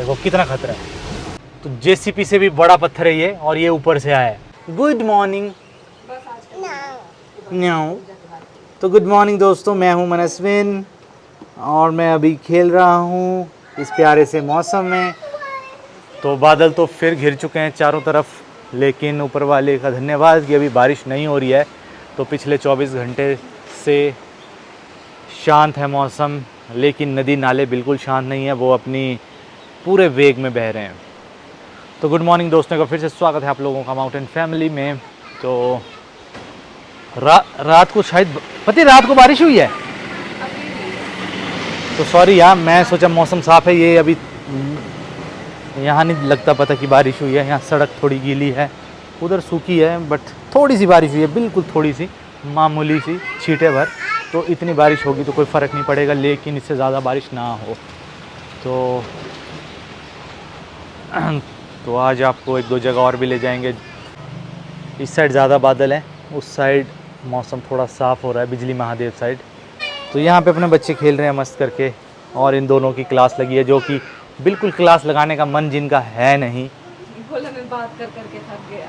देखो कितना खतरा है। तो जेसीपी से भी बड़ा पत्थर है ये, और ये ऊपर से आया है। Good morning. न्याऊ। तो गुड मॉर्निंग दोस्तों, मैं हूं मनस्विन और मैं अभी खेल रहा हूं इस प्यारे से मौसम में। तो बादल तो फिर घिर चुके हैं चारों तरफ, लेकिन ऊपर वाले का धन्यवाद कि अभी बारिश नहीं हो रही है। तो पिछले 24 घंटे से शांत है मौसम, लेकिन नदी नाले बिल्कुल शांत नहीं है, वो अपनी पूरे वेग में बह रहे हैं। तो गुड मॉर्निंग दोस्तों का फिर से स्वागत है आप लोगों का माउंटेन फैमिली में। तो रात को शायद पति रात को बारिश हुई है। तो सॉरी यार, मैं सोचा मौसम साफ़ है, ये अभी यहाँ नहीं लगता पता कि बारिश हुई है। यहाँ सड़क थोड़ी गीली है, उधर सूखी है, बट थोड़ी सी बारिश हुई है, बिल्कुल थोड़ी सी, मामूली सी छींटे भर। तो इतनी बारिश होगी तो कोई फ़र्क नहीं पड़ेगा, लेकिन इससे ज़्यादा बारिश ना हो। तो आज आपको एक दो जगह और भी ले जाएंगे। इस साइड ज़्यादा बादल है, उस साइड मौसम थोड़ा साफ़ हो रहा है, बिजली महादेव साइड। तो यहाँ पे अपने बच्चे खेल रहे हैं मस्त करके, और इन दोनों की क्लास लगी है, जो कि बिल्कुल क्लास लगाने का मन जिनका है नहीं। बोला मैं बात कर करके थक गया।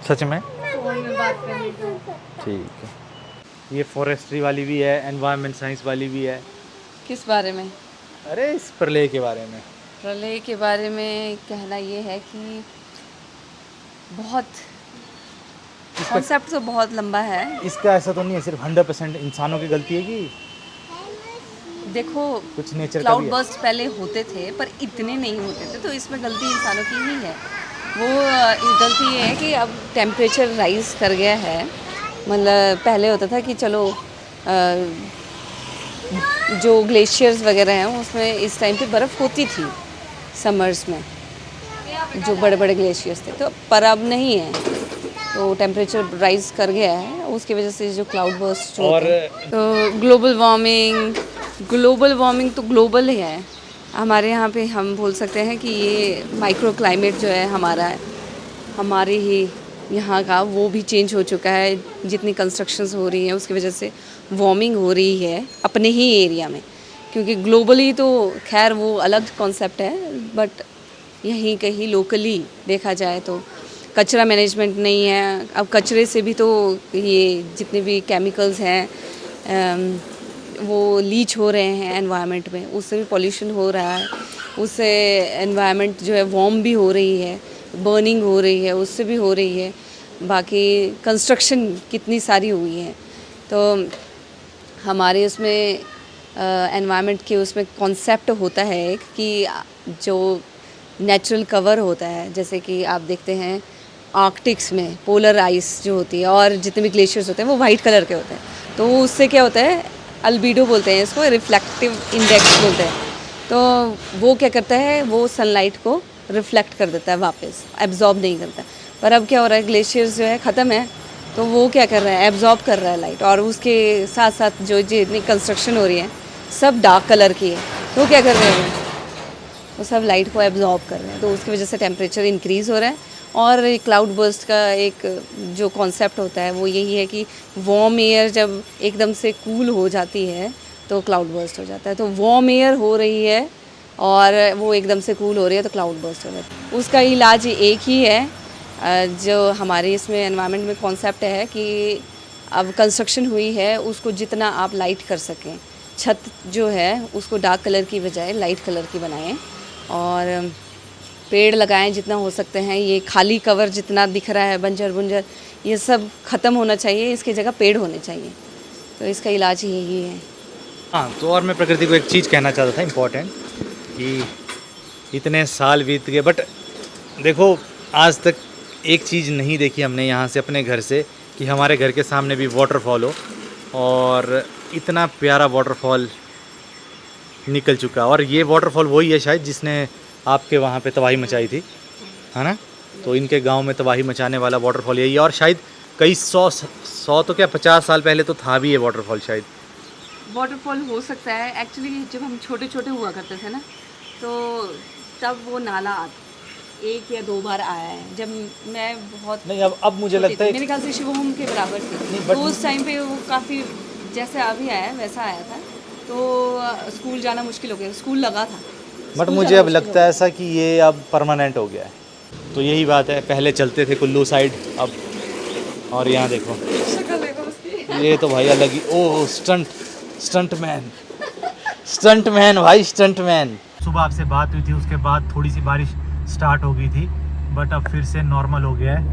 सच में फोन में बात करने को। ठीक है। ये फॉरेस्ट्री वाली भी है, एनवायरनमेंट साइंस वाली भी है। किस बारे में? अरे इस प्रलय के बारे में। प्रलय के बारे में कहना ये है कि बहुत कॉन्सेप्ट तो बहुत लंबा है। इसका ऐसा तो नहीं है सिर्फ 100% इंसानों की गलती है कि देखो, कुछ नेचर का भी क्लाउड है? बर्स्ट पहले होते थे पर इतने नहीं होते थे, तो इसमें गलती इंसानों की ही है। वो गलती ये है कि अब टेम्परेचर राइज कर गया है। मतलब पहले होता था कि चलो जो ग्लेशियर्स वगैरह हैं उसमें इस टाइम पे बर्फ़ होती थी समर्स में, जो बड़े बड़े ग्लेशियर्स थे, तो पर अब नहीं है। तो टेम्परेचर राइज कर गया है, उसकी वजह से जो क्लाउड बर्स्ट और तो ग्लोबल वार्मिंग तो ग्लोबल ही है। हमारे यहाँ पे हम बोल सकते हैं कि ये माइक्रो क्लाइमेट जो है हमारे ही यहाँ का, वो भी चेंज हो चुका है। जितनी कंस्ट्रक्शंस हो रही हैं उसकी वजह से वार्मिंग हो रही है अपने ही एरिया में, क्योंकि ग्लोबली तो खैर वो अलग कॉन्सेप्ट है, बट यहीं कहीं लोकली देखा जाए तो कचरा मैनेजमेंट नहीं है। अब कचरे से भी तो ये जितने भी केमिकल्स हैं वो लीच हो रहे हैं एनवायरनमेंट में, उससे भी पॉल्यूशन हो रहा है, उससे एनवायरनमेंट जो है वार्म भी हो रही है, बर्निंग हो रही है, उससे भी हो रही है। बाकी कंस्ट्रक्शन कितनी सारी हुई है। तो हमारे उसमें एनवायरनमेंट के उसमें कॉन्सेप्ट होता है एक कि जो नेचुरल कवर होता है, जैसे कि आप देखते हैं आर्कटिक्स में पोलर आइस जो होती है और जितने भी ग्लेशियर्स होते हैं वो वाइट कलर के होते हैं। तो उससे क्या होता है, अल्बीडो बोलते हैं इसको, रिफ्लेक्टिव इंडेक्स बोलते हैं। तो वो क्या करता है, वो सनलाइट को रिफ्लेक्ट कर देता है वापस, एब्जॉर्ब नहीं करता। पर अब क्या हो रहा है, ग्लेशियर्स जो है ख़त्म है, तो वो क्या कर रहा है, एब्जॉर्ब कर रहा है लाइट। और उसके साथ साथ जो जितनी कंस्ट्रक्शन हो रही है सब डार्क कलर की है, तो वो क्या कर रहे हैं, वो सब लाइट को एब्जॉर्ब कर रहे हैं। तो उसकी वजह से टेम्परेचर इंक्रीज़ हो रहा है। और क्लाउड बर्स्ट का एक जो कॉन्सेप्ट होता है वो यही है कि वार्म एयर जब एकदम से कूल हो जाती है तो क्लाउड बर्स्ट हो जाता है। तो वार्म एयर हो रही है और वो एकदम से कूल हो रही है तो क्लाउड बर्स्ट हो जाता है। उसका इलाज एक ही है, जो हमारे इसमें एनवायरनमेंट में कॉन्सेप्ट है कि अब कंस्ट्रक्शन हुई है उसको जितना आप लाइट कर सकें, छत जो है उसको डार्क कलर की बजाय लाइट कलर की बनाएं, और पेड़ लगाएं जितना हो सकते हैं। ये खाली कवर जितना दिख रहा है, बंजर बुंजर, ये सब ख़त्म होना चाहिए, इसकी जगह पेड़ होने चाहिए। तो इसका इलाज यही है। हाँ, तो और मैं प्रकृति को एक चीज़ कहना चाहता था इम्पोर्टेंट, कि इतने साल बीत गए, बट देखो आज तक एक चीज़ नहीं देखी हमने यहाँ से अपने घर से, कि हमारे घर के सामने भी वाटरफॉल हो, और इतना प्यारा वाटरफॉल निकल चुका। और ये वाटरफॉल वही है शायद जिसने आपके वहाँ पे तबाही मचाई थी, है ना? तो इनके गांव में तबाही मचाने वाला वाटरफॉल यही है। और शायद कई सौ तो क्या 50 साल पहले तो था भी ये वाटरफॉल शायद। वाटरफॉल हो सकता है, एक्चुअली जब हम छोटे छोटे हुआ करते थे ना, तो तब वो नाला एक या दो बार आया है। जब मैं बहुत नहीं, अब मुझे लगता है मेरे ख्याल से शिवोहम के बराबर थी, तो उस टाइम पे वो काफ़ी जैसे अभी आया वैसा आया था। तो स्कूल जाना मुश्किल हो गया। स्कूल लगा था बट स्कूल मुझे जाना अब मुश्किल लगता है ऐसा कि ये अब परमानेंट हो गया है। तो यही बात है, पहले चलते थे कुल्लू साइड अब, और यहाँ देखो हो गया। शक्ल देखो उसकी। ये तो भाई अलग ही, ओह स्टंट मैन भाई, स्टंट मैन। सुबह आपसे बात हुई थी, उसके बाद थोड़ी सी बारिश स्टार्ट हो गई थी, बट अब फिर से नॉर्मल हो गया है।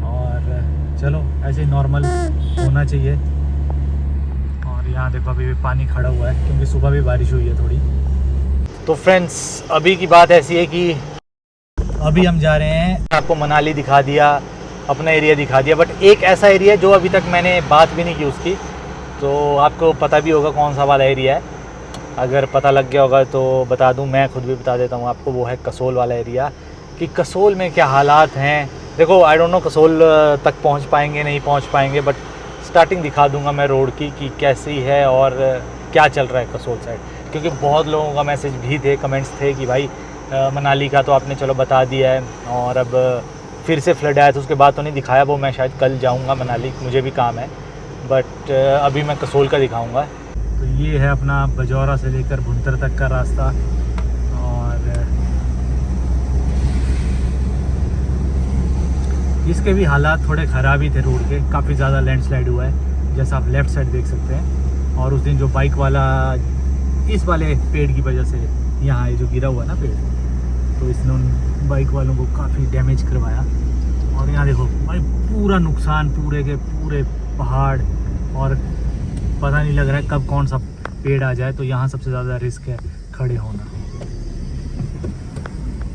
और चलो ऐसे ही नॉर्मल होना चाहिए। और यहाँ देखो अभी भी पानी खड़ा हुआ है, क्योंकि सुबह भी बारिश हुई है थोड़ी। तो फ्रेंड्स अभी की बात ऐसी है कि अभी हम जा रहे हैं, आपको मनाली दिखा दिया, अपना एरिया दिखा दिया, बट एक ऐसा एरिया है जो अभी तक मैंने बात भी नहीं की उसकी, तो आपको पता भी होगा कौन सा वाला एरिया है। अगर पता लग गया होगा तो बता दूं, मैं खुद भी बता देता हूं आपको, वो है कसोल वाला एरिया। कि कसोल में क्या हालात हैं, देखो आई डोंट नो कसोल तक पहुंच पाएंगे नहीं पहुंच पाएंगे, बट स्टार्टिंग दिखा दूंगा मैं रोड की कि कैसी है और क्या चल रहा है कसोल साइड। क्योंकि बहुत लोगों का मैसेज भी थे, कमेंट्स थे कि भाई मनाली का तो आपने चलो बता दिया है, और अब फिर से फ्लड आया तो उसके बाद तो नहीं दिखाया, वो मैं शायद कल जाऊंगा मनाली, मुझे भी काम है, बट अभी मैं कसोल का दिखाऊंगा। तो ये है अपना बजौरा से लेकर भुंतर तक का रास्ता, और इसके भी हालात थोड़े ख़राब ही थे रोड के, काफ़ी ज़्यादा लैंडस्लाइड हुआ है, जैसा आप लेफ़्ट साइड देख सकते हैं। और उस दिन जो बाइक वाला इस वाले पेड़ की वजह से यहाँ ये जो गिरा हुआ ना पेड़, तो इसने उन बाइक वालों को काफ़ी डैमेज करवाया। और यहाँ देखो भाई पूरा नुकसान, पूरे के पूरे पहाड़, और पता नहीं लग रहा है कब कौन सा पेड़ आ जाए। तो यहाँ सबसे ज़्यादा रिस्क है खड़े होना,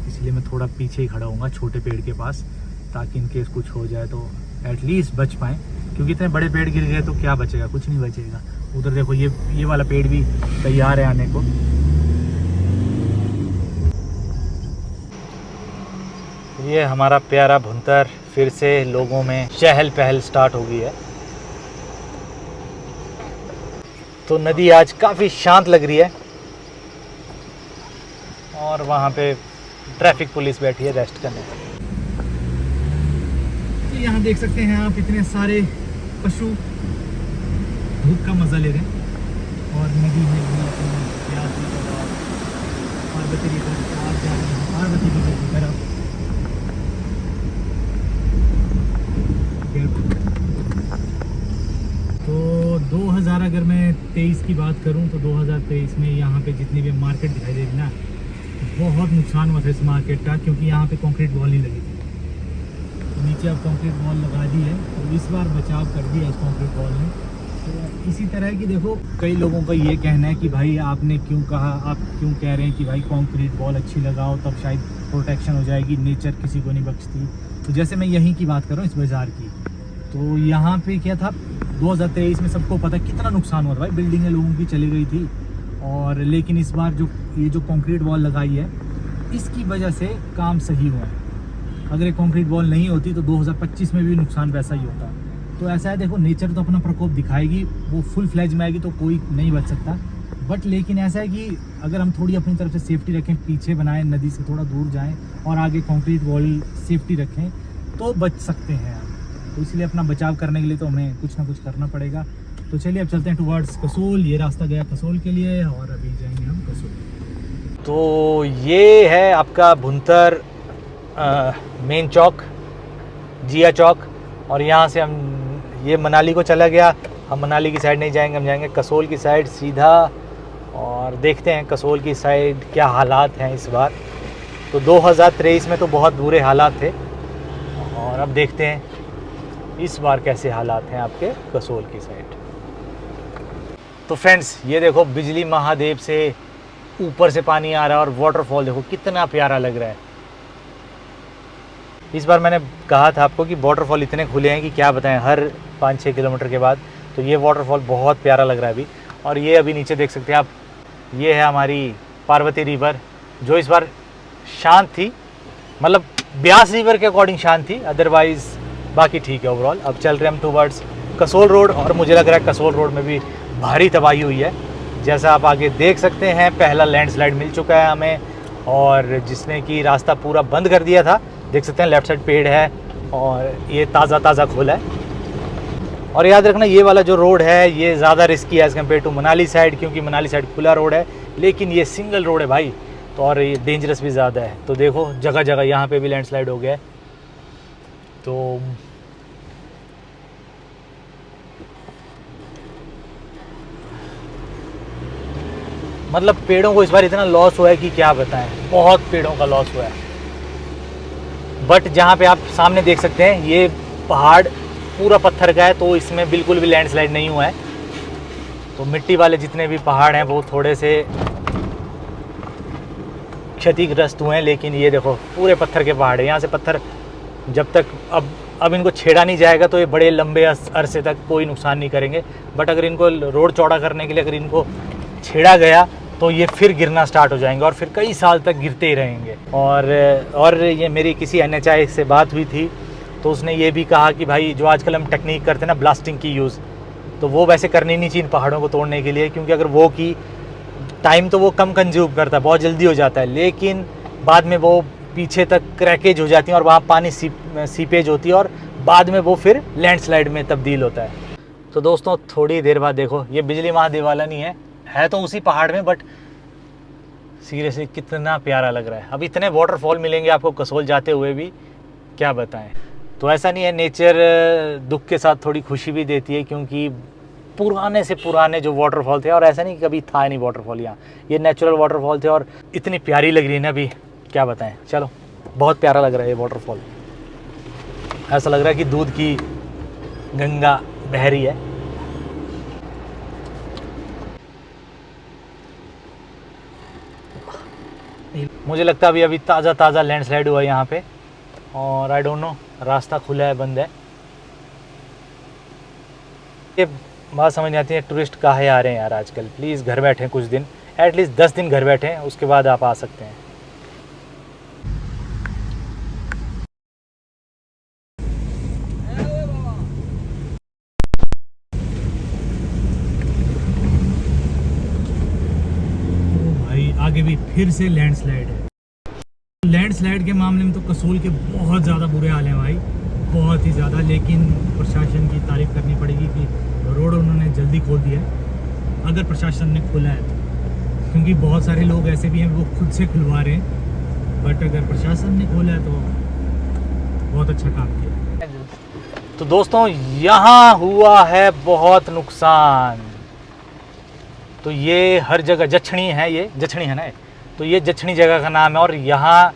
इसलिए मैं थोड़ा पीछे ही खड़ा हूँगा छोटे पेड़ के पास, ताकि इनकेस कुछ हो जाए तो एटलीस्ट बच पाएँ। क्योंकि इतने बड़े पेड़ गिर गए तो क्या बचेगा, कुछ नहीं बचेगा। उधर देखो ये वाला पेड़ भी तैयार है आने को। ये हमारा प्यारा भुंतर फिर से लोगों में चहल पहल स्टार्ट हो गई है। तो नदी आज काफ़ी शांत लग रही है, और वहाँ पे ट्रैफिक पुलिस बैठी है रेस्ट करने। तो यहाँ देख सकते हैं आप इतने सारे पशु धूप का मज़ा ले रहे हैं, और नदी में भी अपनी प्यास की तरह पार्वती की तरफ आप जा रहे हैं, पार्वती की तरफ। तो 2000 अगर मैं 23 की बात करूं तो 2023 में यहाँ पे जितनी भी मार्केट दिखाई दे रही ना, बहुत नुकसान हुआ था इस मार्केट का, क्योंकि यहाँ पे कंक्रीट वॉल नहीं लगी थी। तो नीचे अब कंक्रीट वॉल लगा दी है, तो इस बार बचाव कर दिया इस कंक्रीट वॉल ने। तो इसी तरह की देखो कई लोगों का ये कहना है कि भाई आपने क्यों कहा, आप क्यों कह रहे हैं कि भाई कंक्रीट वॉल अच्छी लगाओ तब शायद प्रोटेक्शन हो जाएगी, नेचर किसी को नहीं बख्शती। तो जैसे मैं यहीं की बात कर रहा हूँ, इस बाज़ार की, तो यहाँ पे क्या था 2023 में सबको पता कितना नुकसान हुआ था भाई, बिल्डिंगें लोगों की चली गई थी। और लेकिन इस बार जो ये जो कंक्रीट वॉल लगाई है, इसकी वजह से काम सही हुआ है। अगर ये कंक्रीट वॉल नहीं होती तो 2025 में भी नुकसान वैसा ही होता। तो ऐसा है, देखो नेचर तो अपना प्रकोप दिखाएगी, वो फुल फ्लैज में आएगी तो कोई नहीं बच सकता। बट लेकिन ऐसा है कि अगर हम थोड़ी अपनी तरफ से सेफ्टी रखें, पीछे बनाएं, नदी से थोड़ा दूर जाएं, और आगे कंक्रीट वॉल सेफ्टी रखें, तो बच सकते हैं। तो इसलिए अपना बचाव करने के लिए तो हमें कुछ ना कुछ करना पड़ेगा। तो चलिए अब चलते हैं टुवर्ड्स कसोल। ये रास्ता गया कसोल के लिए, और अभी जाएंगे हम कसोल। तो ये है आपका भुंतर मेन चौक, जिया चौक, और यहाँ से हम ये मनाली को चला गया। हम मनाली की साइड नहीं जाएंगे, हम जाएंगे कसोल की साइड सीधा, और देखते हैं कसोल की साइड क्या हालात हैं इस बार। तो 2023 में तो बहुत बुरे हालात थे, और अब देखते हैं इस बार कैसे हालात हैं आपके कसोल की साइड। तो फ्रेंड्स ये देखो बिजली महादेव से ऊपर से पानी आ रहा है, और वाटरफॉल देखो कितना प्यारा लग रहा है। इस बार मैंने कहा था आपको कि वाटरफॉल इतने खुले हैं कि क्या बताएं, हर 5-6 किलोमीटर के बाद। तो ये वाटरफॉल बहुत प्यारा लग रहा है अभी। और ये अभी नीचे देख सकते हैं आप, ये है हमारी पार्वती रिवर, जो इस बार शांत थी, मतलब ब्यास रिवर के अकॉर्डिंग शांत थी, अदरवाइज़ बाकी ठीक है ओवरऑल। अब चल रहे हम टूवर्ड्स कसोल रोड, और मुझे लग रहा है कसोल रोड में भी भारी तबाही हुई है। जैसा आप आगे देख सकते हैं, पहला लैंडस्लाइड मिल चुका है हमें, और जिसने कि रास्ता पूरा बंद कर दिया था। देख सकते हैं लेफ़्ट साइड पेड़ है, और ये ताज़ा खोला है। और याद रखना ये वाला जो रोड है ये ज़्यादा रिस्की है as compare to Manali side, क्योंकि मनाली साइड खुला रोड है, लेकिन ये सिंगल रोड है भाई, तो और ये डेंजरस भी ज़्यादा है। तो देखो जगह जगह यहाँ पे भी लैंडस्लाइड हो गया है। तो मतलब पेड़ों को इस बार इतना लॉस हुआ है कि क्या बताएं, बहुत पेड़ों का लॉस हुआ है। बट जहाँ पे आप सामने देख सकते हैं ये पहाड़ पूरा पत्थर का है, तो इसमें बिल्कुल भी लैंडस्लाइड नहीं हुआ है। तो मिट्टी वाले जितने भी पहाड़ हैं वो थोड़े से क्षतिग्रस्त हुए हैं, लेकिन ये देखो पूरे पत्थर के पहाड़ है। यहाँ से पत्थर जब तक अब इनको छेड़ा नहीं जाएगा तो ये बड़े लंबे अरसे तक कोई नुकसान नहीं करेंगे। बट अगर इनको रोड चौड़ा करने के लिए अगर इनको छेड़ा गया तो ये फिर गिरना स्टार्ट हो जाएंगे और फिर कई साल तक गिरते ही रहेंगे। और ये मेरी किसी NHI से बात हुई थी, तो उसने ये भी कहा कि भाई जो आजकल हम टेक्निक करते हैं ना ब्लास्टिंग की यूज़, तो वो वैसे करनी नहीं चाहिए इन पहाड़ों को तोड़ने के लिए, क्योंकि अगर वो की टाइम तो वो कम कंज्यूम करता है, बहुत जल्दी हो जाता है, लेकिन बाद में वो पीछे तक क्रैकेज हो जाती है और वहाँ पानी सीपेज होती है और बाद में वो फिर लैंडस्लाइड में तब्दील होता है। तो दोस्तों थोड़ी देर बाद देखो ये बिजली महादेव वाला नहीं है तो उसी पहाड़ में, बट सीरियसली कितना प्यारा लग रहा है। अब इतने वाटरफॉल मिलेंगे आपको कसोल जाते हुए भी, क्या बताएं। तो ऐसा नहीं है, नेचर दुख के साथ थोड़ी खुशी भी देती है, क्योंकि पुराने से पुराने जो वाटरफॉल थे, और ऐसा नहीं कि कभी था नहीं वाटरफॉल यहाँ, ये नेचुरल वाटरफॉल थे और इतनी प्यारी लग रही है ना अभी, क्या बताएं। चलो बहुत प्यारा लग रहा है ये वाटरफॉल, ऐसा लग रहा है कि दूध की गंगा बह रही है। मुझे लगता है अभी ताज़ा लैंडस्लाइड हुआ है यहाँ पे, और आई डोंट नो रास्ता खुला है बंद है। ये बात समझ नहीं आती है टूरिस्ट काहे आ रहे हैं यार आजकल। प्लीज़ घर बैठे कुछ दिन, एटलीस्ट 10 दिन घर बैठे, उसके बाद आप आ सकते हैं। भाई आगे भी फिर से लैंडस्लाइड है। लैंडस्लाइड के मामले में तो कसोल के बहुत ज़्यादा बुरे हाल हैं भाई, बहुत ही ज़्यादा। लेकिन प्रशासन की तारीफ़ करनी पड़ेगी कि रोड उन्होंने जल्दी खोल दिया है, अगर प्रशासन ने खोला है तो, क्योंकि बहुत सारे लोग ऐसे भी हैं वो खुद से खुलवा रहे हैं, बट अगर प्रशासन ने खोला है तो बहुत अच्छा काम किया। तो दोस्तों यहाँ हुआ है बहुत नुकसान। तो ये हर जगह जछणी है, ये जछणी है ना, तो ये जछणी जगह का नाम है, और यहाँ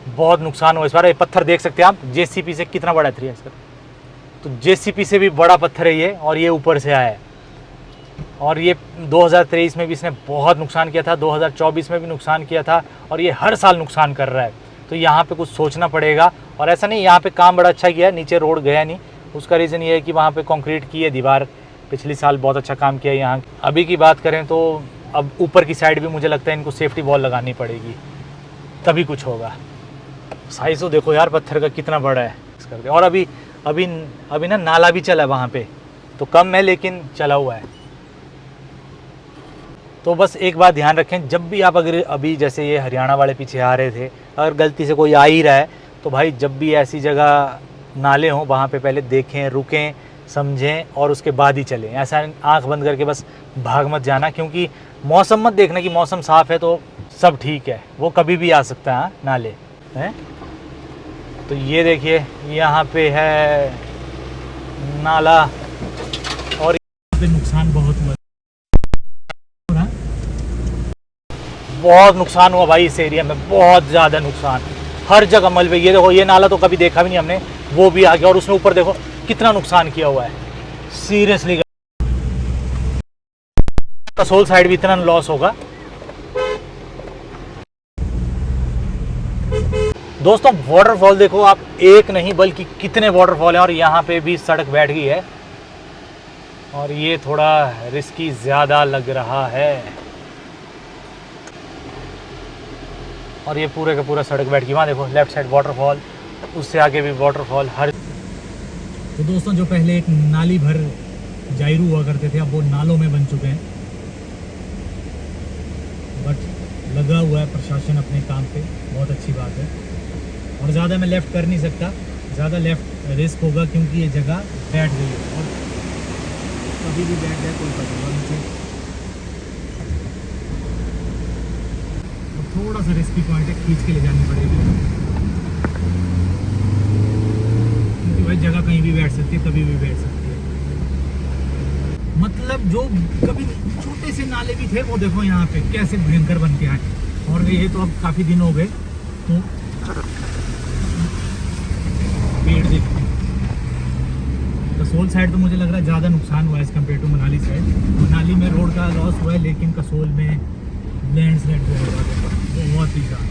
बहुत नुकसान हुआ इस बार। ये पत्थर देख सकते हैं आप, JCB से कितना बड़ा है 3x, तो JCB से भी बड़ा पत्थर है ये, और ये ऊपर से आया है। और ये 2023 में भी इसने बहुत नुकसान किया था, 2024 में भी नुकसान किया था, और ये हर साल नुकसान कर रहा है। तो यहाँ पे कुछ सोचना पड़ेगा। और ऐसा नहीं, यहाँ पे काम बड़ा अच्छा किया है, नीचे रोड गया नहीं, उसका रीज़न ये है कि वहाँ पे कंक्रीट की है दीवार, पिछले साल बहुत अच्छा काम किया है यहाँ। अभी की बात करें तो अब ऊपर की साइड भी मुझे लगता है इनको सेफ्टी वॉल लगानी पड़ेगी, तभी कुछ होगा। साइज़ तो देखो यार पत्थर का कितना बड़ा है इस करके। और अभी ना नाला भी चला है वहाँ पे, तो कम है लेकिन चला हुआ है। तो बस एक बात ध्यान रखें, जब भी आप अगर अभी जैसे ये हरियाणा वाले पीछे आ रहे थे, अगर गलती से कोई आ ही रहा है तो भाई जब भी ऐसी जगह नाले हों वहाँ पे पहले देखें, रुकें, समझें और उसके बाद ही चलें। ऐसा आंख बंद करके बस भाग मत जाना, क्योंकि मौसम मत देखना कि मौसम साफ़ है तो सब ठीक है, वो कभी भी आ सकता है नाले हैं। तो ये देखिए यहाँ पे है नाला, और यहाँ पे नुकसान बहुत हुआ, बहुत नुकसान हुआ भाई इस एरिया में, बहुत ज़्यादा नुकसान, हर जगह मलबे। ये देखो ये नाला तो कभी देखा भी नहीं हमने, वो भी आ गया, और उसने ऊपर देखो कितना नुकसान किया हुआ है। सीरियसली कसोल साइड भी इतना लॉस होगा। दोस्तों वाटरफॉल देखो आप, एक नहीं बल्कि कितने वाटरफॉल हैं, और यहाँ पे भी सड़क बैठ गई है, और ये थोड़ा रिस्की ज़्यादा लग रहा है। और ये पूरे का पूरा सड़क बैठ गई, वहाँ देखो लेफ्ट साइड वाटरफॉल, उससे आगे भी वाटरफॉल। हर तो दोस्तों जो पहले एक नाली भर जायरू हुआ करते थे, अब वो नालों में बन चुके हैं। बट लगा हुआ है प्रशासन अपने काम पे, बहुत अच्छी बात है। और ज़्यादा मैं लेफ़्ट कर नहीं सकता, ज़्यादा लेफ़्ट रिस्क होगा क्योंकि ये जगह बैठ गई है। और कभी भी बैठ जाए कोई पता नहीं नीचे। थोड़ा सा रिस्की पॉइंट है, खींच के ले जानी पड़ेगी क्योंकि भाई जगह कहीं भी बैठ सकती है, कभी भी बैठ सकती है। मतलब जो कभी छोटे से नाले भी थे वो देखो यहाँ पे कैसे भयंकर बन के आए, और ये तो अब काफ़ी दिन हो गए तो पेड़ देखते हैं। कसोल साइड तो मुझे लग रहा है ज़्यादा नुकसान हुआ है as compare to Manali side. Manali में रोड का लॉस हुआ है, लेकिन कसोल में लैंडस्लाइड बहुत ही ज़्यादा।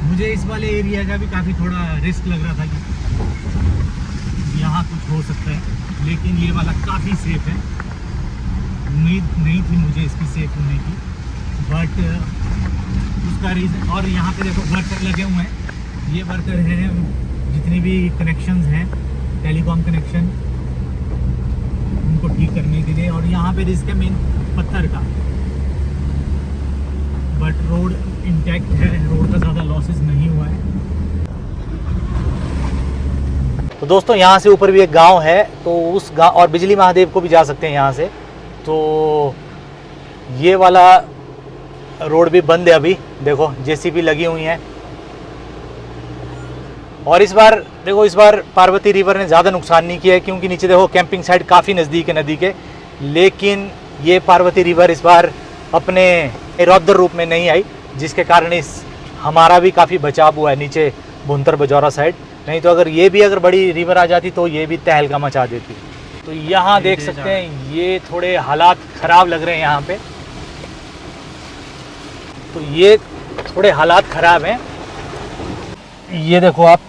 मुझे इस वाले एरिया का भी काफ़ी थोड़ा रिस्क लग रहा था कि यहाँ कुछ हो सकता है, लेकिन ये वाला काफ़ी सेफ है। उम्मीद नहीं थी मुझे इसकी सेफ होने की, बट उसका रीज़न, और यहाँ पे देखो वर्कर लगे हुए हैं। ये वर्कर हैं जितनी भी कनेक्शंस हैं टेलीकॉम कनेक्शन, उनको ठीक करने के लिए। और यहाँ पे रिस्क है मेन पत्थर का, बट रोड इंटैक्ट है, रोड का ज़्यादा लॉसेस नहीं हुआ है। तो दोस्तों यहाँ से ऊपर भी एक गांव है, तो उस गांव और बिजली महादेव को भी जा सकते हैं यहाँ से। तो ये वाला रोड भी बंद है अभी, देखो जेसीबी लगी हुई हैं। और इस बार देखो, इस बार पार्वती रिवर ने ज़्यादा नुकसान नहीं किया है, क्योंकि नीचे देखो कैंपिंग साइट काफ़ी नज़दीक है नदी के। लेकिन ये पार्वती रिवर इस बार अपने रौद्र रूप में नहीं आई, जिसके कारण इस हमारा भी काफ़ी बचाव हुआ है नीचे भुंतर बजौरा साइड। नहीं तो अगर बड़ी रिवर आ जाती तो ये भी तहलका मचा देती। तो यहाँ देख सकते हैं ये थोड़े हालात ख़राब लग रहे हैं यहाँ पे, तो ये थोड़े हालात ख़राब हैं। ये देखो आप,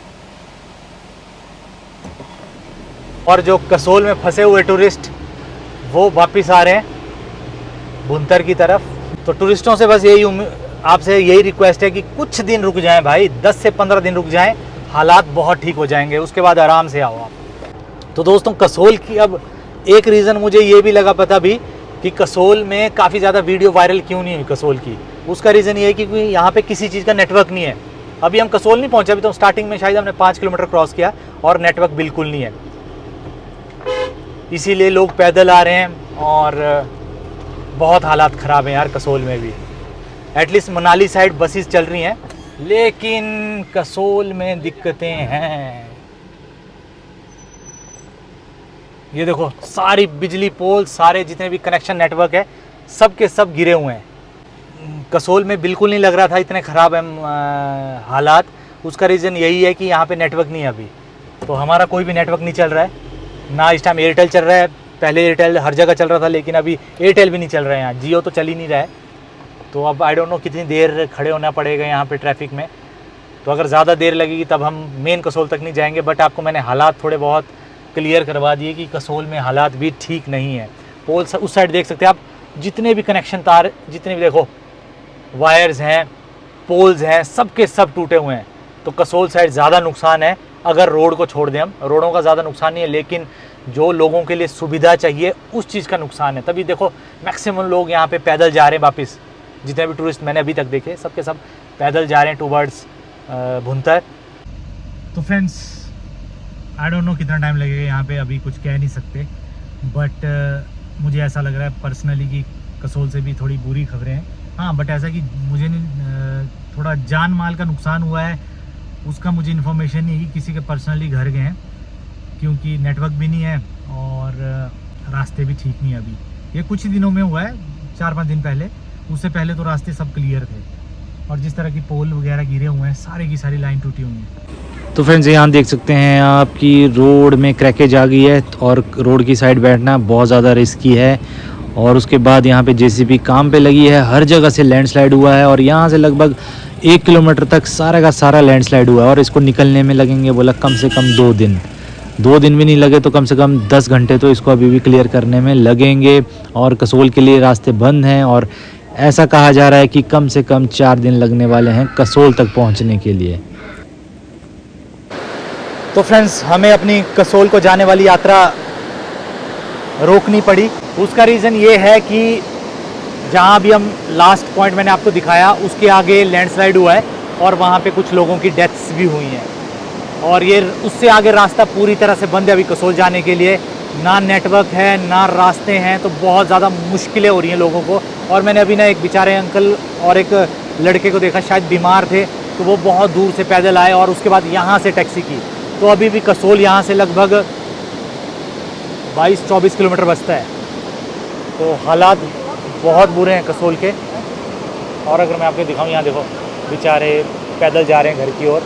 और जो कसोल में फंसे हुए टूरिस्ट वो वापस आ रहे हैं भुंतर की तरफ। तो टूरिस्टों से बस यही आपसे यही रिक्वेस्ट है कि कुछ दिन रुक जाएं भाई, 10 से 15 दिन रुक जाएं, हालात बहुत ठीक हो जाएंगे, उसके बाद आराम से आओ आप। तो दोस्तों कसोल की अब एक रीज़न मुझे ये भी लगा पता भी कि कसोल में काफ़ी ज़्यादा वीडियो वायरल क्यों नहीं हुई कसोल की। उसका रीज़न ये है कि यहाँ पे किसी चीज़ का नेटवर्क नहीं है। अभी हम कसोल नहीं पहुँचे, अभी तो स्टार्टिंग में शायद हमने 5 किलोमीटर क्रॉस किया और नेटवर्क बिल्कुल नहीं है, इसीलिए लोग पैदल आ रहे हैं और बहुत हालात ख़राब हैं यार कसोल में भी। एटलीस्ट मनाली साइड बसेस चल रही हैं, लेकिन कसोल में दिक्कतें हैं। ये देखो सारी बिजली पोल, सारे जितने भी कनेक्शन नेटवर्क है सब के सब गिरे हुए हैं। कसोल में बिल्कुल नहीं लग रहा था इतने ख़राब है हालात। उसका रीज़न यही है कि यहाँ पे नेटवर्क नहीं है अभी, तो हमारा कोई भी नेटवर्क नहीं चल रहा है ना। इस टाइम एयरटेल चल रहा है, पहले एयरटेल हर जगह चल रहा था, लेकिन अभी एयरटेल भी नहीं चल रहा है यहाँ, जियो तो चल ही नहीं रहा है। तो अब आई डोंट नो कितनी देर खड़े होना पड़ेगा यहाँ पे ट्रैफिक में। तो अगर ज़्यादा देर लगेगी तब हम मेन कसोल तक नहीं जाएंगे। बट आपको मैंने हालात थोड़े बहुत क्लियर करवा दिए कि कसोल में हालात भी ठीक नहीं है। पोल उस साइड देख सकते हैं आप, जितने भी कनेक्शन तार, जितने भी देखो वायर्स हैं, पोल्स हैं, सब के सब टूटे हुए हैं। तो कसोल साइड ज़्यादा नुकसान है अगर रोड को छोड़ दें हम। रोडों का ज़्यादा नुकसान नहीं है, लेकिन जो लोगों के लिए सुविधा चाहिए उस चीज़ का नुकसान है। तभी देखो मैक्सिमम लोग यहाँ पे पैदल जा रहे हैं वापस, जितने भी टूरिस्ट मैंने अभी तक देखे सब के सब पैदल जा रहे हैं टूवर्ड्स भुंतर। तो फ्रेंड्स आई डोंट नो कितना टाइम लगेगा यहाँ पे, अभी कुछ कह नहीं सकते। बट मुझे ऐसा लग रहा है पर्सनली कि कसोल से भी थोड़ी बुरी खबरें हैं। हाँ, बट ऐसा कि मुझे थोड़ा जान माल का नुकसान हुआ है उसका मुझे इन्फॉर्मेशन नहीं है कि किसी के पर्सनली घर गए हैं, क्योंकि नेटवर्क भी नहीं है और रास्ते भी ठीक नहीं है अभी। ये कुछ ही दिनों में हुआ है, 4-5 दिन पहले। उससे पहले तो रास्ते सब क्लियर थे, और जिस तरह की पोल वगैरह गिरे हुए हैं, सारे की सारी लाइन टूटी हुई है। तो फ्रेंड्स यहाँ देख सकते हैं आपकी रोड में क्रैकेज आ गई है, और रोड की साइड बैठना बहुत ज़्यादा रिस्की है। और उसके बाद यहाँ पे जेसीबी काम पे लगी है, हर जगह से लैंडस्लाइड हुआ है, और यहाँ से लगभग 1 किलोमीटर तक सारा का सारा लैंडस्लाइड हुआ है। और इसको निकलने में लगेंगे बोला कम से कम 2 दिन। 2 दिन भी नहीं लगे तो कम से कम 10 घंटे तो इसको अभी भी क्लियर करने में लगेंगे। और कसोल के लिए रास्ते बंद हैं, और ऐसा कहा जा रहा है कि कम से कम 4 दिन लगने वाले हैं कसोल तक पहुंचने के लिए। तो फ्रेंड्स हमें अपनी कसोल को जाने वाली यात्रा रोकनी पड़ी। उसका रीज़न ये है कि जहाँ भी हम लास्ट पॉइंट मैंने आपको दिखाया उसके आगे लैंडस्लाइड हुआ है, और वहाँ पे कुछ लोगों की डेथ्स भी हुई हैं। और ये उससे आगे रास्ता पूरी तरह से बंद है अभी कसोल जाने के लिए। ना नेटवर्क है ना रास्ते हैं, तो बहुत ज़्यादा मुश्किलें हो रही हैं लोगों को। और मैंने अभी ना एक बेचारे अंकल और एक लड़के को देखा, शायद बीमार थे, तो वो बहुत दूर से पैदल आए और उसके बाद यहाँ से टैक्सी की। तो अभी भी कसोल यहाँ से लगभग 22-24 किलोमीटर बचता है। तो हालात बहुत बुरे हैं कसोल के। और अगर मैं आपको दिखाऊं, यहाँ देखो बेचारे पैदल जा रहे हैं घर की ओर।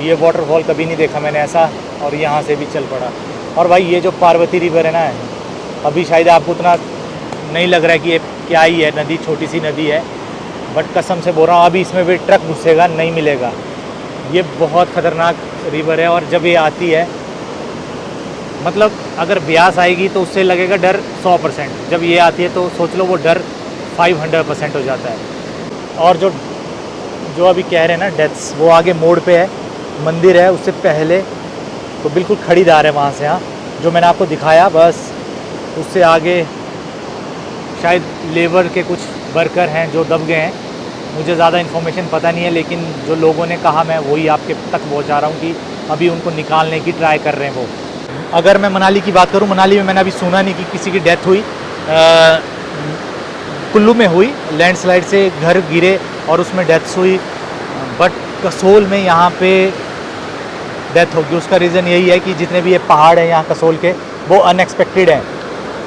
ये वाटरफॉल कभी नहीं देखा मैंने ऐसा, और यहाँ से भी चल पड़ा। और भाई ये जो पार्वती रिवर है ना, अभी शायद आपको उतना नहीं लग रहा है कि ये क्या ही है, नदी छोटी सी नदी है, बट कसम से बोल रहा हूँ अभी इसमें भी ट्रक घुसेगा नहीं मिलेगा। ये बहुत ख़तरनाक रिवर है। और जब ये आती है, मतलब अगर ब्यास आएगी तो उससे लगेगा डर 100%, जब ये आती है तो सोच लो वो डर 500% हो जाता है। और जो अभी कह रहे हैं ना डेथ्स, वो आगे मोड़ पे है, मंदिर है, उससे पहले तो बिल्कुल खड़ीदार है वहाँ से। हाँ, जो मैंने आपको दिखाया बस उससे आगे शायद लेबर के कुछ वर्कर हैं जो दब गए हैं। मुझे ज़्यादा इन्फॉर्मेशन पता नहीं है, लेकिन जो लोगों ने कहा मैं वही आपके तक पहुँचा रहा हूँ कि अभी उनको निकालने की ट्राई कर रहे हैं वो। अगर मैं मनाली की बात करूँ, मनाली में मैंने अभी सुना नहीं कि किसी की डेथ हुई। कुल्लू में हुई, लैंडस्लाइड से घर गिरे और उसमें डेथ्स हुई, बट कसोल में यहाँ पे डेथ होगी। उसका रीज़न यही है कि जितने भी ये पहाड़ हैं यहाँ कसोल के, वो अनएक्सपेक्टेड हैं।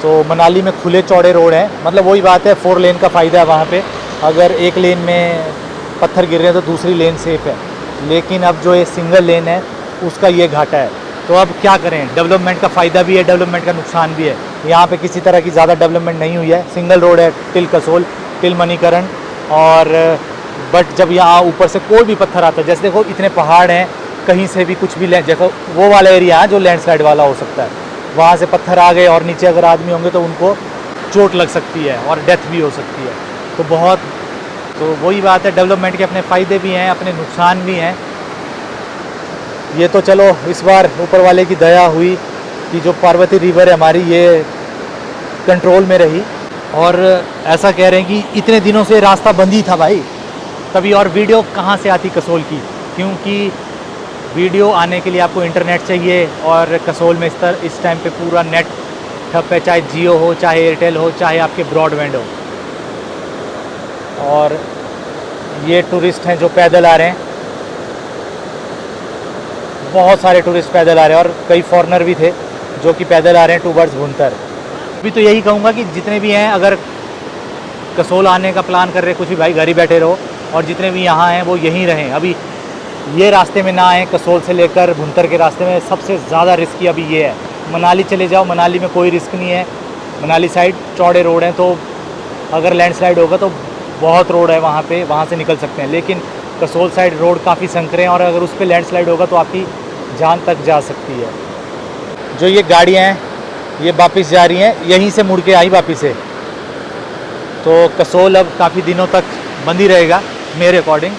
तो मनाली में खुले चौड़े रोड हैं, मतलब वही बात है, 4 लेन का फ़ायदा है वहाँ पे। अगर एक लेन में पत्थर गिर रहे हैं तो दूसरी लेन सेफ़ है, लेकिन अब जो ये सिंगल लेन है उसका ये घाटा है। तो अब क्या करें, डेवलपमेंट का फ़ायदा भी है, डेवलपमेंट का नुकसान भी है। यहाँ पे किसी तरह की ज़्यादा डेवलपमेंट नहीं हुई है, सिंगल रोड है टिल कसोल, टिल मणिकरण। और बट जब यहाँ ऊपर से कोई भी पत्थर आता है, जैसे देखो इतने पहाड़ हैं, कहीं से भी कुछ भी देखो वो वाला एरिया है जो लैंडस्लाइड वाला हो सकता है, वहाँ से पत्थर आ गए और नीचे अगर आदमी होंगे तो उनको चोट लग सकती है और डेथ भी हो सकती है। तो वही बात है, डेवलपमेंट के अपने फ़ायदे भी हैं, अपने नुकसान भी हैं। ये तो चलो इस बार ऊपर वाले की दया हुई कि जो पार्वती रिवर है हमारी, ये कंट्रोल में रही। और ऐसा कह रहे हैं कि इतने दिनों से रास्ता बंद ही था भाई, तभी और वीडियो कहाँ से आती कसोल की, क्योंकि वीडियो आने के लिए आपको इंटरनेट चाहिए, और कसोल में इस टाइम पे पूरा नेट ठप है, चाहे जियो हो, चाहे एयरटेल हो, चाहे आपके ब्रॉडबैंड हो। और ये टूरिस्ट हैं जो पैदल आ रहे हैं, बहुत सारे टूरिस्ट पैदल आ रहे हैं, और कई फॉरेनर भी थे जो कि पैदल आ रहे हैं टूवर्ड्स भुंतर। अभी तो यही कहूँगा कि जितने भी हैं, अगर कसोल आने का प्लान कर रहे कुछ भी, भाई घर ही बैठे रहो, और जितने भी यहाँ हैं वो यहीं रहें। अभी ये रास्ते में ना आए, कसोल से लेकर भुंतर के रास्ते में सबसे ज़्यादा रिस्की अभी ये है। मनाली चले जाओ, मनाली में कोई रिस्क नहीं है, मनाली साइड चौड़े रोड हैं, तो अगर लैंडस्लाइड होगा तो बहुत रोड है वहाँ पे, वहाँ से निकल सकते हैं। लेकिन कसोल साइड रोड काफ़ी संकरे हैं, और अगर उस पर लैंडस्लाइड होगा तो आपकी जान तक जा सकती है। जो ये गाड़ियाँ हैं ये वापस जा रही हैं, यहीं से मुड़ के आई वापस से, तो कसोल अब काफ़ी दिनों तक बंद ही रहेगा मेरे अकॉर्डिंग।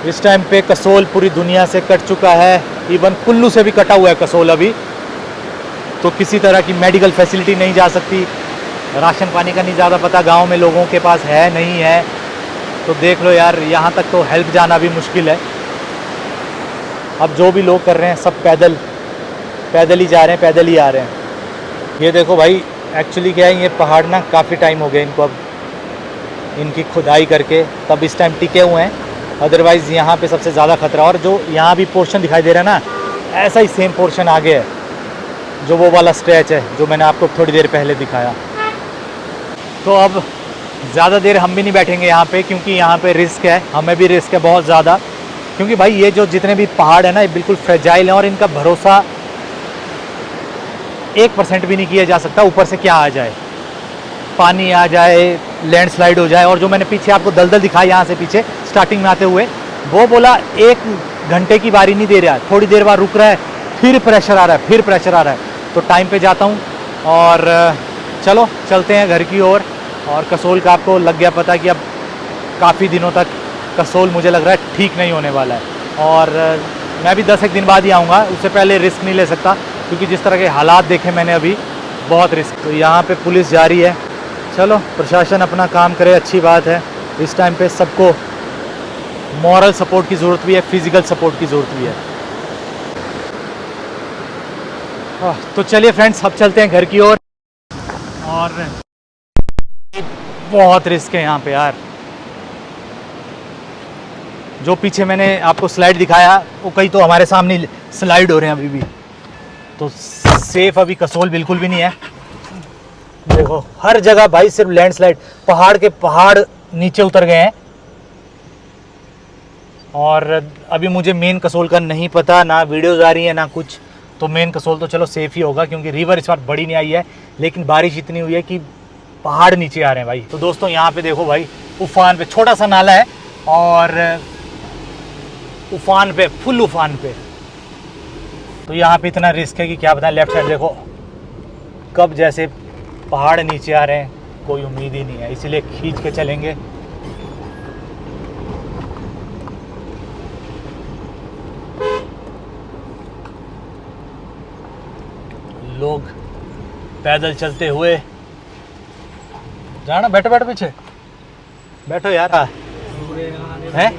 इस टाइम पे कसोल पूरी दुनिया से कट चुका है, इवन कुल्लू से भी कटा हुआ है कसोल अभी। तो किसी तरह की मेडिकल फैसिलिटी नहीं जा सकती, राशन पानी का नहीं ज़्यादा पता गांव में लोगों के पास है नहीं है, तो देख लो यार, यहाँ तक तो हेल्प जाना भी मुश्किल है। अब जो भी लोग कर रहे हैं सब पैदल ही जा रहे हैं, पैदल ही आ रहे हैं। ये देखो भाई, एक्चुअली क्या है, ये पहाड़ ना काफ़ी टाइम हो गया इनको अब इनकी खुदाई करके, तब इस टाइम टिके हुए हैं, अदरवाइज़ यहाँ पे सबसे ज़्यादा खतरा। और जो यहाँ भी पोर्शन दिखाई दे रहा है ना, ऐसा ही सेम पोर्शन आगे है, जो वो वाला स्ट्रेच है जो मैंने आपको थोड़ी देर पहले दिखाया। तो अब ज़्यादा देर हम भी नहीं बैठेंगे यहाँ पे, क्योंकि यहाँ पे रिस्क है, हमें भी रिस्क है बहुत ज़्यादा। क्योंकि भाई ये जो जितने भी पहाड़ है ना, ये बिल्कुल फ्रेजाइल हैं, और इनका भरोसा 1% भी नहीं किया जा सकता। ऊपर से क्या आ जाए, पानी आ जाए, लैंडस्लाइड हो जाए। और जो मैंने पीछे आपको दलदल दिखाई यहाँ से पीछे स्टार्टिंग में आते हुए, वो बोला 1 घंटे की बारी नहीं दे रहा है, थोड़ी देर बाद रुक रहा है, फिर प्रेशर आ रहा है, फिर प्रेशर आ रहा है। तो टाइम पे जाता हूँ, और चलो चलते हैं घर की ओर। और कसोल का आपको लग गया पता कि अब काफ़ी दिनों तक कसोल मुझे लग रहा है ठीक नहीं होने वाला है। और मैं भी 10 एक दिन बाद ही आऊँगा, उससे पहले रिस्क नहीं ले सकता, क्योंकि जिस तरह के हालात देखे मैंने अभी, बहुत रिस्क। तो यहाँ पे पुलिस जा रही है, चलो प्रशासन अपना काम करे, अच्छी बात है। इस टाइम पे सबको मॉरल सपोर्ट की ज़रूरत भी है, फिज़िकल सपोर्ट की ज़रूरत भी है। तो चलिए फ्रेंड्स, अब चलते हैं घर की ओर। और बहुत रिस्क है यहाँ पे यार। जो पीछे मैंने आपको स्लाइड दिखाया वो कई तो हमारे सामने स्लाइड हो रहे हैं अभी भी। तो सेफ अभी कसोल बिल्कुल भी नहीं है। देखो हर जगह भाई सिर्फ लैंडस्लाइड, पहाड़ के पहाड़ नीचे उतर गए हैं। और अभी मुझे मेन कसोल का नहीं पता, ना वीडियोज आ रही है ना कुछ। तो मेन कसोल तो चलो सेफ ही होगा क्योंकि रिवर इस बार बड़ी नहीं आई है, लेकिन बारिश इतनी हुई है कि पहाड़ नीचे आ रहे हैं भाई। तो दोस्तों यहाँ पे देखो भाई, उफान पे छोटा सा नाला है और उफान पे, फुल उफान पे। तो यहाँ पे इतना रिस्क है कि क्या बताएं। लेफ्ट साइड देखो कब जैसे पहाड़ नीचे आ रहे हैं, कोई उम्मीद ही नहीं है, इसीलिए खींच के चलेंगे। लोग पैदल चलते हुए जाना। बैठो बैठो पीछे बैठो यार। हैं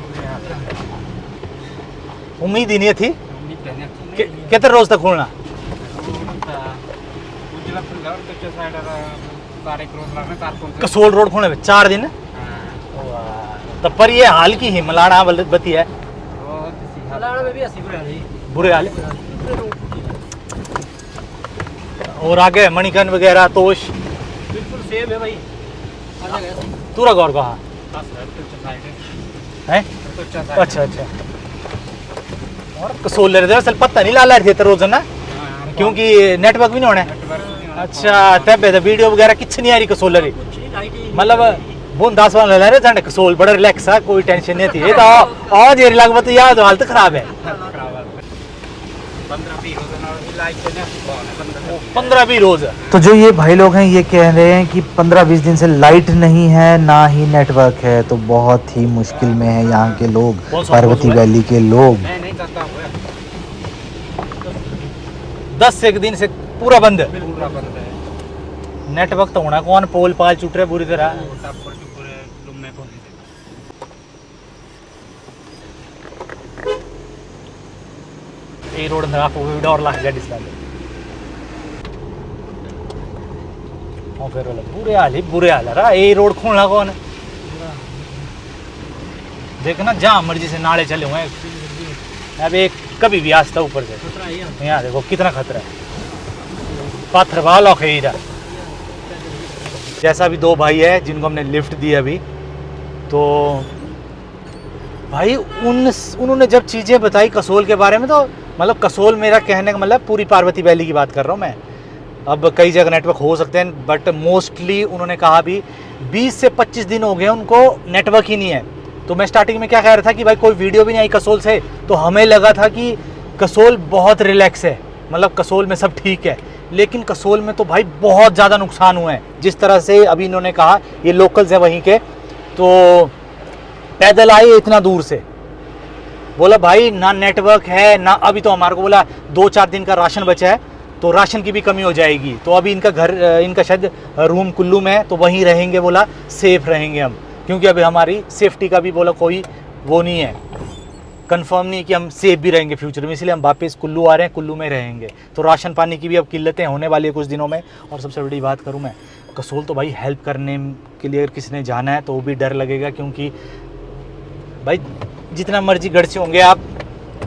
उम्मीद ही नहीं थी। कितने रोज तक खोलना? कसोल रोड खोलने पे 4 दिन। तो पर ये हाल की ही मलाना बती है, बुरे हाल है। और आगे मणिकर्ण वगैरह तोश बिल्कुल सेम है भाई। पूरा गौर कहाँ है? अच्छा अच्छा। और कसोल ले रहे थे, पता नहीं ला रहे थे रोज ना, क्योंकि नेटवर्क भी नहीं होना है। अच्छा तब वीडियो वगैरह किच नहीं आ रही कसोल रही, मतलब बुन 10 वाला ले रहे थे कसोल, बड़ा रिलैक्स है, कोई टेंशन नहीं थी। ये तो आज ये लगभग याद हालत खराब है। 15-20 रोज। तो जो ये भाई लोग हैं ये कह रहे हैं कि 15-20 दिन से लाइट नहीं है ना ही नेटवर्क है, तो बहुत ही मुश्किल में है यहाँ के लोग, पार्वती वैली के लोग। 10 एक दिन से पूरा बंद है। नेटवर्क तो होना कौन, पोल पाल चुट रहे बुरी तरह। ये रोड अंदर आपको डर लग गया डिस्लाइड। और फिर बुरे हाल ही बुरे हाल है। ये रोड खोलना कौन है? देखना जहाँ मर्जी से नाले चले हुए हैं। अब एक कभी भी आस्था ऊपर से यहाँ देखो कितना खतरा है। पत्थर वाला खेरा जैसा भी 2 भाई है जिनको हमने लिफ्ट दी अभी। तो भाई उन्होंने जब चीज़ें बताई कसोल के बारे में, तो मतलब कसोल मेरा कहने का मतलब पूरी पार्वती वैली की बात कर रहा हूँ मैं। अब कई जगह नेटवर्क हो सकते हैं बट मोस्टली उन्होंने कहा भी 20 से 25 दिन हो गए उनको नेटवर्क ही नहीं है। तो मैं स्टार्टिंग में क्या कह रहा था कि भाई कोई वीडियो भी नहीं आई कसोल से, तो हमें लगा था कि कसोल बहुत रिलैक्स है, मतलब कसोल में सब ठीक है। लेकिन कसोल में तो भाई बहुत ज़्यादा नुकसान हुए हैं। जिस तरह से अभी इन्होंने कहा, ये लोकल्स हैं वहीं के, तो पैदल आए इतना दूर से, बोला भाई ना नेटवर्क है ना, अभी तो हमारे को बोला 2-4 दिन का राशन बचा है, तो राशन की भी कमी हो जाएगी। तो अभी इनका घर, इनका शायद रूम कुल्लू में है, तो वहीं रहेंगे, बोला सेफ रहेंगे हम, क्योंकि अभी हमारी सेफ्टी का भी बोला कोई वो नहीं है, कंफर्म नहीं कि हम सेफ भी रहेंगे फ्यूचर में, इसलिए हम वापस कुल्लू आ रहे हैं, कुल्लू में रहेंगे। तो राशन पानी की भी अब किल्लतें होने वाली है कुछ दिनों में। और सबसे बड़ी बात करूँ मैं, कसोल तो भाई हेल्प करने के लिए अगर किसी ने जाना है तो वो भी डर लगेगा, क्योंकि भाई जितना मर्जी गढ़ होंगे आप,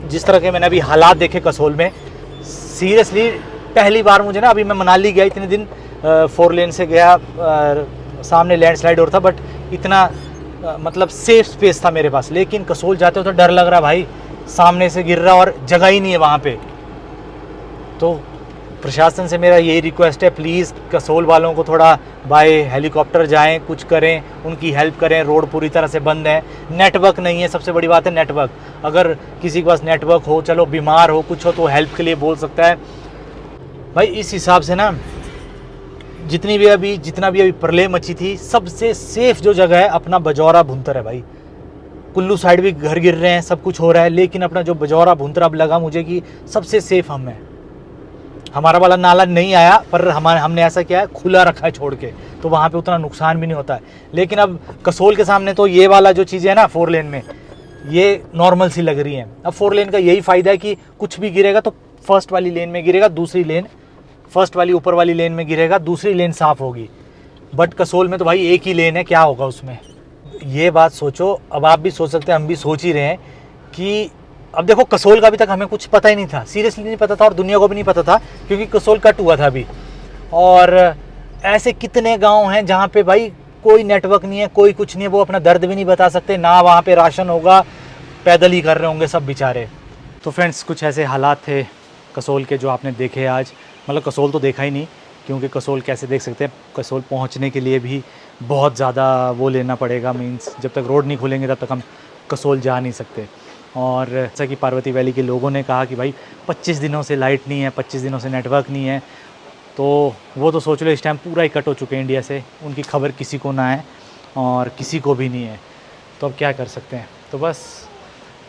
जिस तरह के मैंने अभी हालात देखे कसोल में, सीरियसली पहली बार मुझे ना, अभी मैं मनाली गया इतने दिन, 4 लेन से गया, सामने लैंडस्लाइड और था, बट इतना मतलब सेफ स्पेस था मेरे पास। लेकिन कसोल जाते हो तो डर लग रहा भाई, सामने से गिर रहा और जगह ही नहीं है वहाँ पे। तो प्रशासन से मेरा यही रिक्वेस्ट है, प्लीज़ कसोल वालों को थोड़ा बाय हेलीकॉप्टर जाएं, कुछ करें, उनकी हेल्प करें। रोड पूरी तरह से बंद है, नेटवर्क नहीं है, सबसे बड़ी बात है नेटवर्क। अगर किसी के पास नेटवर्क हो, चलो बीमार हो कुछ हो तो हेल्प के लिए बोल सकता है भाई। इस हिसाब से ना जितना भी अभी प्रलय मची थी, सबसे सेफ जो जगह है अपना बजौरा भुंतर है भाई। कुल्लू साइड भी घर गिर रहे हैं, सब कुछ हो रहा है, लेकिन अपना जो बजौरा भुंतर अब लगा मुझे कि सबसे सेफ हम हैं। हमारा वाला नाला नहीं आया, पर हमने ऐसा किया है, खुला रखा है छोड़ के, तो वहाँ पे उतना नुकसान भी नहीं होता है। लेकिन अब कसोल के सामने तो ये वाला जो चीज़ें है ना 4 लेन में, ये नॉर्मल सी लग रही हैं। अब 4 लेन का यही फ़ायदा है कि कुछ भी गिरेगा तो फर्स्ट वाली लेन में गिरेगा, दूसरी लेन फर्स्ट वाली ऊपर वाली लेन में गिरेगा, दूसरी लेन साफ़ होगी। बट कसोल में तो भाई एक ही लेन है, क्या होगा उसमें? ये बात सोचो। अब आप भी सोच सकते हैं, हम भी सोच ही रहे हैं कि अब देखो कसोल का अभी तक हमें कुछ पता ही नहीं था, सीरियसली नहीं पता था, और दुनिया को भी नहीं पता था क्योंकि कसोल कट हुआ था अभी। और ऐसे कितने गांव हैं जहां पे भाई कोई नेटवर्क नहीं है, कोई कुछ नहीं है, वो अपना दर्द भी नहीं बता सकते, ना वहाँ पे राशन होगा, पैदल ही कर रहे होंगे सब बेचारे। तो फ्रेंड्स, कुछ ऐसे हालात थे कसोल के जो आपने देखे आज। मतलब कसोल तो देखा ही नहीं, क्योंकि कसोल कैसे देख सकते हैं, कसोल पहुंचने के लिए भी बहुत ज़्यादा वो लेना पड़ेगा, मींस जब तक रोड नहीं खुलेंगे तब तक हम कसोल जा नहीं सकते। और जैसा कि पार्वती वैली के लोगों ने कहा कि भाई 25 दिनों से लाइट नहीं है, 25 दिनों से नेटवर्क नहीं है, तो वो तो सोच लो इस टाइम पूरा ही कट हो चुके हैं इंडिया से, उनकी खबर किसी को ना है और किसी को भी नहीं है। तो अब क्या कर सकते हैं, तो बस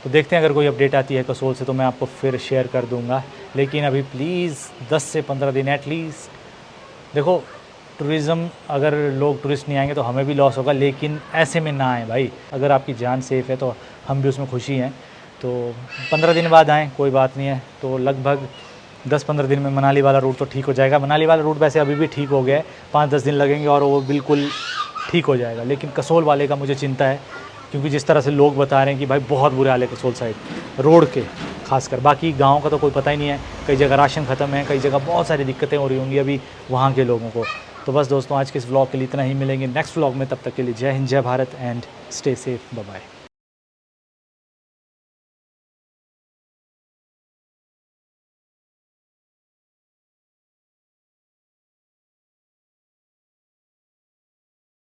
तो देखते हैं, अगर कोई अपडेट आती है कसोल से तो मैं आपको फिर शेयर कर दूंगा। लेकिन अभी प्लीज़ 10 से 15 दिन एटलीस्ट, देखो टूरिज़्म, अगर लोग टूरिस्ट नहीं आएंगे तो हमें भी लॉस होगा, लेकिन ऐसे में ना आए भाई। अगर आपकी जान सेफ़ है तो हम भी उसमें खुशी हैं। तो 15 दिन बाद आएँ, कोई बात नहीं है। तो लगभग 10-15 दिन में मनाली वाला रूट तो ठीक हो जाएगा। मनाली वाला रूट वैसे अभी भी ठीक हो गया है, 5-10 दिन लगेंगे और वो बिल्कुल ठीक हो जाएगा। लेकिन कसोल वाले का मुझे चिंता है, क्योंकि जिस तरह से लोग बता रहे हैं कि भाई बहुत बुरे हाल है कसोल साइड रोड के, खासकर। बाकी गांव का तो कोई पता ही नहीं है, कई जगह राशन ख़त्म है, कई जगह बहुत सारी दिक्कतें हो रही होंगी अभी वहाँ के लोगों को। तो बस दोस्तों, आज के इस व्लॉग के लिए इतना ही, मिलेंगे नेक्स्ट व्लॉग में। तब तक के लिए जय हिंद, जय Bharat and stay safe, bye bye.